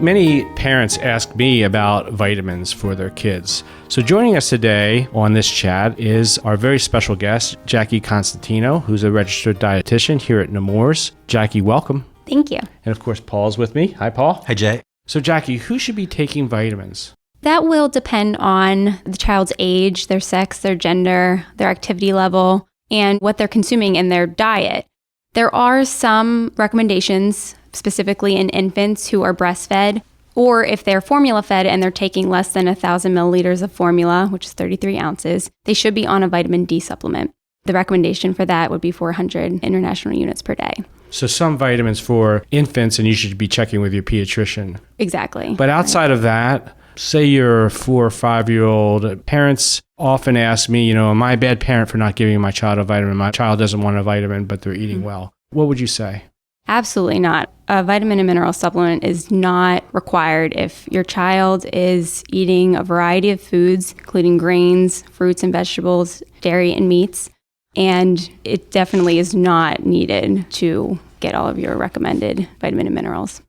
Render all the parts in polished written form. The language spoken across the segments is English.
Many parents ask me about vitamins for their kids. So joining us today on this chat is our very special guest, Jackie Costantino, who's a registered dietitian here at Nemours. Jackie, welcome. Thank you. And of course, Paul's with me. Hi, Paul. Hi, Jay. So Jackie, who should be taking vitamins? That will depend on the child's age, their sex, their gender, their activity level, and what they're consuming in their diet. There are some recommendations, specifically in infants who are breastfed, or if they're formula fed and they're taking less than 1,000 milliliters of formula, which is 33 ounces, they should be on a vitamin D supplement. The recommendation for that would be 400 international units per day. So some vitamins for infants, and you should be checking with your pediatrician. Exactly. But outside of that, say you're a 4 or 5-year-old, parents often ask me, am I a bad parent for not giving my child a vitamin? My child doesn't want a vitamin, but they're eating well. What would you say? Absolutely not. A vitamin and mineral supplement is not required if your child is eating a variety of foods, including grains, fruits and vegetables, dairy and meats. And it definitely is not needed to get all of your recommended vitamin and minerals.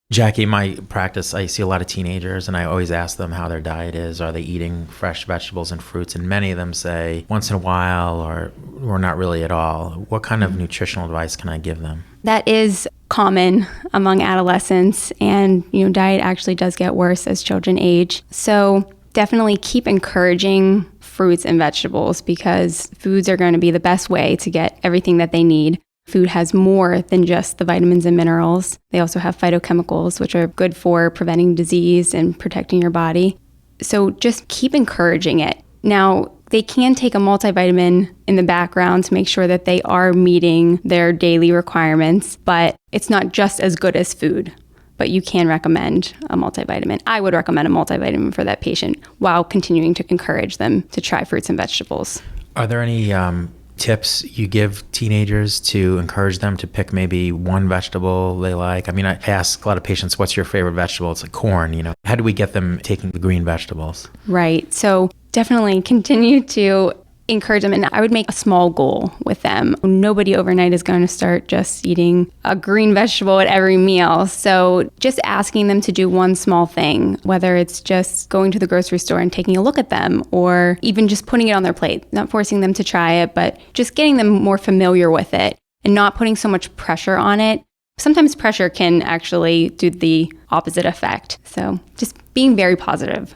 Jackie, in my practice, I see a lot of teenagers, and I always ask them how their diet is. Are they eating fresh vegetables and fruits? And many of them say once in a while or not really at all. What kind of nutritional advice can I give them? That is common among adolescents, and diet actually does get worse as children age. So definitely keep encouraging fruits and vegetables, because foods are going to be the best way to get everything that they need. Food has more than just the vitamins and minerals. They also have phytochemicals, which are good for preventing disease and protecting your body. So just keep encouraging it. Now, they can take a multivitamin in the background to make sure that they are meeting their daily requirements, but it's not just as good as food. But you can recommend a multivitamin. I would recommend a multivitamin for that patient while continuing to encourage them to try fruits and vegetables. Are there any tips you give teenagers to encourage them to pick maybe one vegetable they like? I mean, I ask a lot of patients, what's your favorite vegetable? It's like corn, How do we get them taking the green vegetables? Right. So definitely continue to encourage them. And I would make a small goal with them. Nobody overnight is going to start just eating a green vegetable at every meal. So just asking them to do one small thing, whether it's just going to the grocery store and taking a look at them, or even just putting it on their plate, not forcing them to try it, but just getting them more familiar with it and not putting so much pressure on it. Sometimes pressure can actually do the opposite effect. So just being very positive.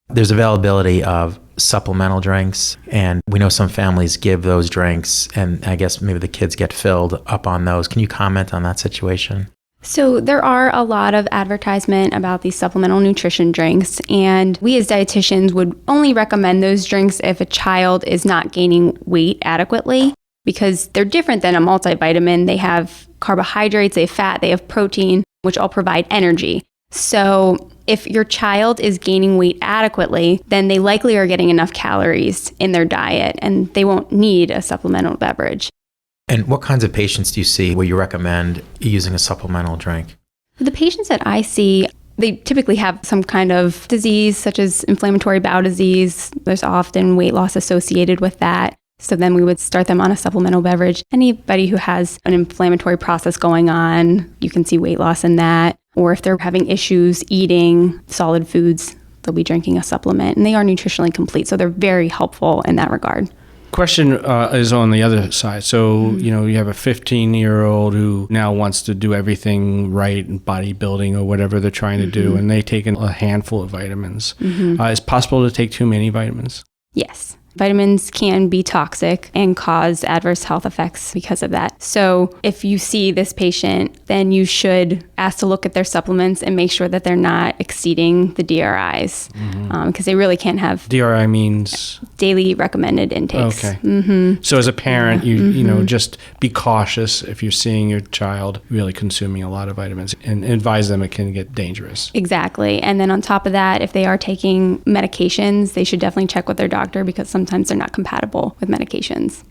There's availability of supplemental drinks, and we know some families give those drinks, and I guess maybe the kids get filled up on those. Can you comment on that situation? So there are a lot of advertisement about these supplemental nutrition drinks, and we as dietitians would only recommend those drinks if a child is not gaining weight adequately, because they're different than a multivitamin. They have carbohydrates, they have fat, they have protein, which all provide energy. So if your child is gaining weight adequately, then they likely are getting enough calories in their diet, and they won't need a supplemental beverage. And what kinds of patients do you see where you recommend using a supplemental drink? The patients that I see, they typically have some kind of disease, such as inflammatory bowel disease. There's often weight loss associated with that. So then we would start them on a supplemental beverage. Anybody who has an inflammatory process going on, you can see weight loss in that. Or if they're having issues eating solid foods, they'll be drinking a supplement. And they are nutritionally complete, so they're very helpful in that regard. Question is on the other side. So, you have a 15-year-old who now wants to do everything right in bodybuilding or whatever they're trying to do, and they take a handful of vitamins. Is it possible to take too many vitamins? Yes. Vitamins can be toxic and cause adverse health effects because of that. So if you see this patient, then you should ask to look at their supplements and make sure that they're not exceeding the DRIs, because they really can't have... DRI means? Daily recommended intakes. Okay. So as a parent, you just be cautious if you're seeing your child really consuming a lot of vitamins, and advise them it can get dangerous. Exactly. And then on top of that, if they are taking medications, they should definitely check with their doctor, because sometimes they're not compatible with medications.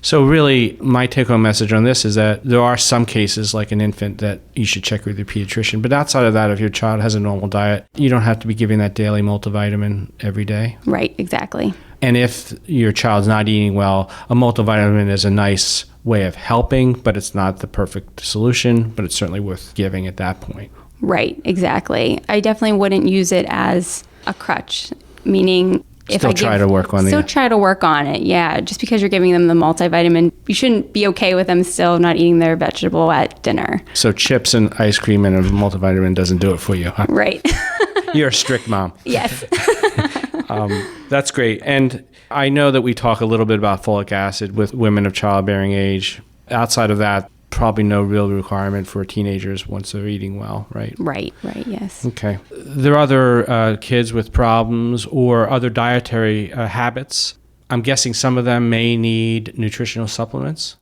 So really, my take-home message on this is that there are some cases, like an infant, that you should check with your pediatrician. But outside of that, if your child has a normal diet, you don't have to be giving that daily multivitamin every day. Right, exactly. And if your child's not eating well, a multivitamin is a nice way of helping, but it's not the perfect solution, but it's certainly worth giving at that point. Right, exactly. I definitely wouldn't use it as a crutch, meaning if Still try to work on try to work on it. Yeah, just because you're giving them the multivitamin, you shouldn't be okay with them still not eating their vegetable at dinner. So chips and ice cream and a multivitamin doesn't do it for you, huh? Right. You're a strict mom. Yes. That's great. And I know that we talk a little bit about folic acid with women of childbearing age. Outside of that, probably no real requirement for teenagers once they're eating well, right? Right, yes. Okay. There are other kids with problems or other dietary habits. I'm guessing some of them may need nutritional supplements.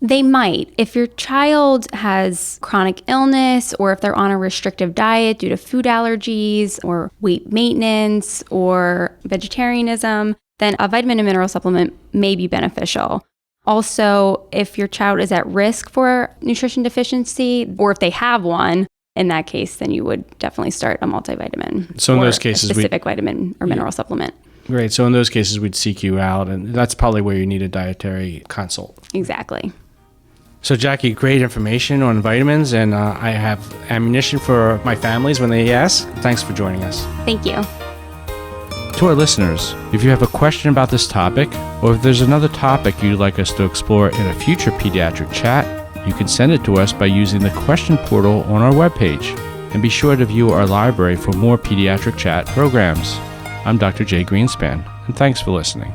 They might. If your child has chronic illness or if they're on a restrictive diet due to food allergies or weight maintenance or vegetarianism, then a vitamin and mineral supplement may be beneficial. Also, if your child is at risk for nutrition deficiency or if they have one, in that case, then you would definitely start a multivitamin. So in those cases, a specific vitamin or mineral supplement. Great. So in those cases, we'd seek you out, and that's probably where you need a dietary consult. Exactly. So Jackie, great information on vitamins, and I have ammunition for my families when they ask. Thanks for joining us. Thank you. To our listeners, if you have a question about this topic, or if there's another topic you'd like us to explore in a future pediatric chat, you can send it to us by using the question portal on our webpage. And be sure to view our library for more pediatric chat programs. I'm Dr. Jay Greenspan, and thanks for listening.